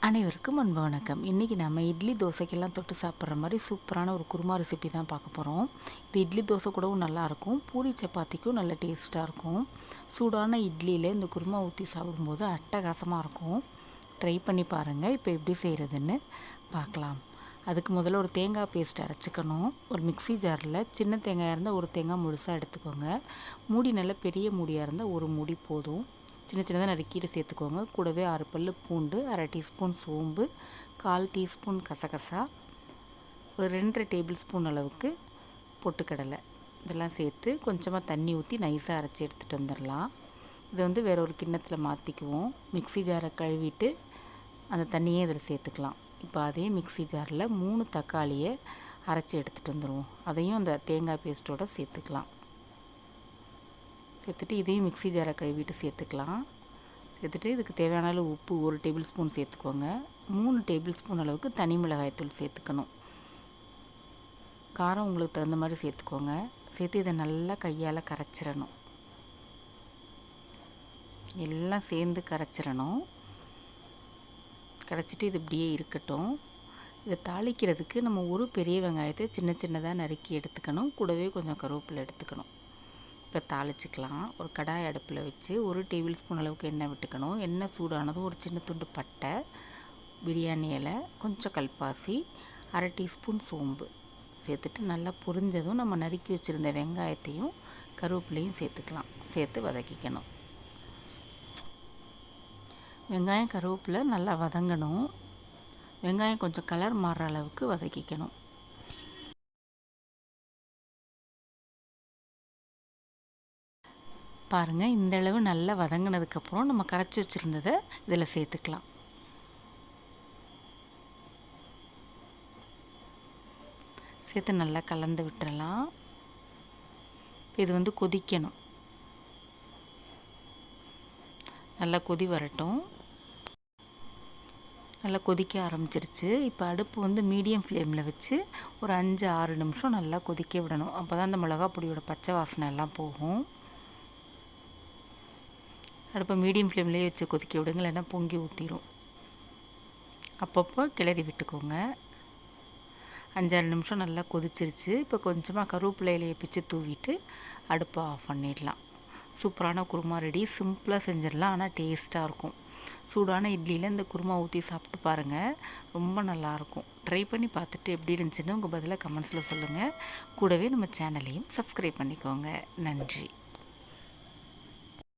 அனைவருக்கும் அன்பு வணக்கம். இன்றைக்கி நம்ம இட்லி தோசைக்கெல்லாம் தொட்டு சாப்பிட்ற மாதிரி சூப்பரான ஒரு குருமா ரெசிபி தான் பார்க்க போகிறோம். இது இட்லி தோசை கூடவும் நல்லாயிருக்கும், பூரி சப்பாத்திக்கும் நல்ல டேஸ்ட்டாக இருக்கும். சூடான இட்லியில் இந்த குருமா ஊற்றி சாப்பிடும்போது அட்டகாசமாக இருக்கும். ட்ரை பண்ணி பாருங்கள். இப்போ எப்படி செய்கிறதுன்னு பார்க்கலாம். அதுக்கு முதல்ல ஒரு தேங்காய் பேஸ்ட் அரைச்சிக்கணும். ஒரு மிக்ஸி ஜாரில் சின்ன தேங்காயாக இருந்தால் ஒரு தேங்காய் முழுசாக எடுத்துக்கோங்க. மூடி நல்ல பெரிய மூடியாக இருந்தால் ஒரு மூடி போதும். சின்ன சின்னதாக நறுக்கிட்டு சேர்த்துக்கோங்க. கூடவே 6 பல் பூண்டு, அரை டீஸ்பூன் சோம்பு, 1/4 டீஸ்பூன் கசகசா, ஒரு 2.5 டேபிள் ஸ்பூன் அளவுக்கு பொட்டுக்கடலை, இதெல்லாம் சேர்த்து கொஞ்சமாக தண்ணி ஊற்றி நைஸாக அரைச்சி எடுத்துகிட்டு வந்துடலாம். இதை வேற ஒரு கிண்ணத்தில் மாற்றிக்குவோம். மிக்ஸி ஜாரை கழுவிட்டு அந்த தண்ணியே இதில் சேர்த்துக்கலாம். இப்போ அதே மிக்ஸி ஜாரில் 3 தக்காளியை அரைச்சி எடுத்துகிட்டு வந்துடுவோம். அதையும் அந்த தேங்காய் பேஸ்ட்டோடு சேர்த்துக்கலாம். சேர்த்துட்டு இதையும் மிக்ஸி ஜாரை கழுவிட்டு சேர்த்துக்கலாம். சேர்த்துட்டு இதுக்கு தேவையான அளவு உப்பு 1 டேபிள் ஸ்பூன் சேர்த்துக்கோங்க. 3 டேபிள் ஸ்பூன் அளவுக்கு தனி மிளகாய்த்தூள் சேர்த்துக்கணும். காரம் உங்களுக்கு தகுந்த மாதிரி சேர்த்துக்கோங்க. சேர்த்து இதை நல்லா கையால் கரைச்சிடணும். எல்லாம் சேர்ந்து கரைச்சிடணும். கரைச்சிட்டு இது இப்படியே இருக்கட்டும். இதை தாளிக்கிறதுக்கு நம்ம ஒரு பெரிய வெங்காயத்தை சின்ன சின்னதாக நறுக்கி எடுத்துக்கணும். கூடவே கொஞ்சம் கருவேப்பிலை எடுத்துக்கணும். இப்போ தாளிச்சிக்கலாம். ஒரு கடாய் அடுப்பில் வச்சு 1 டேபிள் ஸ்பூன் அளவுக்கு எண்ணெய் விட்டுக்கணும். எண்ணெய் சூடானதும் ஒரு சின்ன துண்டு பட்டை, பிரியாணி இலை, கொஞ்சம் கல்பாசி, அரை டீஸ்பூன் சோம்பு சேர்த்துட்டு நல்லா பொரிஞ்சதும் நம்ம நறுக்கி வச்சுருந்த வெங்காயத்தையும் கருவேப்பிலையும் சேர்த்துக்கலாம். சேர்த்து வதக்கிக்கணும். வெங்காயம் கருவேப்பிலை நல்லா வதங்கணும். வெங்காயம் கொஞ்சம் கலர் மாறுற அளவுக்கு வதக்கிக்கணும். பாருங்கள், இந்த அளவு நல்லா வதங்கினதுக்கப்புறம் நம்ம கரைச்சி வச்சுருந்ததை இதில் சேர்த்துக்கலாம். சேர்த்து நல்லா கலந்து விட்டுறலாம். இது கொதிக்கணும். நல்லா கொதி வரட்டும். நல்லா கொதிக்க ஆரம்பிச்சிருச்சு. இப்போ அடுப்பு மீடியம் ஃப்ளேமில் வச்சு ஒரு 5-6 நிமிஷம் நல்லா கொதிக்க விடணும். அப்போ தான் அந்த மிளகா பொடியோட பச்சை வாசனை எல்லாம் போகும். அடுப்பை மீடியம் ஃப்ளேம்லேயே வச்சு கொதிக்க விடுங்க, இல்லைன்னா பொங்கி ஊற்றிடும். அப்பப்போ கிளறி விட்டுக்கோங்க. 5-6 நிமிஷம் நல்லா கொதிச்சிருச்சு. இப்போ கொஞ்சமாக கருவேப்பிலை இலையை பிச்சு தூவிட்டு அடுப்பை ஆஃப் பண்ணிடலாம். சூப்பரான குருமா ரெடி. சிம்பிளாக செஞ்சிடலாம், ஆனால் டேஸ்ட்டாக இருக்கும். சூடான இட்லியில் இந்த குருமா ஊற்றி சாப்பிட்டு பாருங்கள், ரொம்ப நல்லாயிருக்கும். ட்ரை பண்ணி பார்த்துட்டு எப்படி இருந்துச்சுன்னு உங்கள் பதிலாக கமெண்ட்ஸில் சொல்லுங்கள். கூடவே நம்ம சேனலையும் சப்ஸ்கிரைப் பண்ணிக்கோங்க. நன்றி.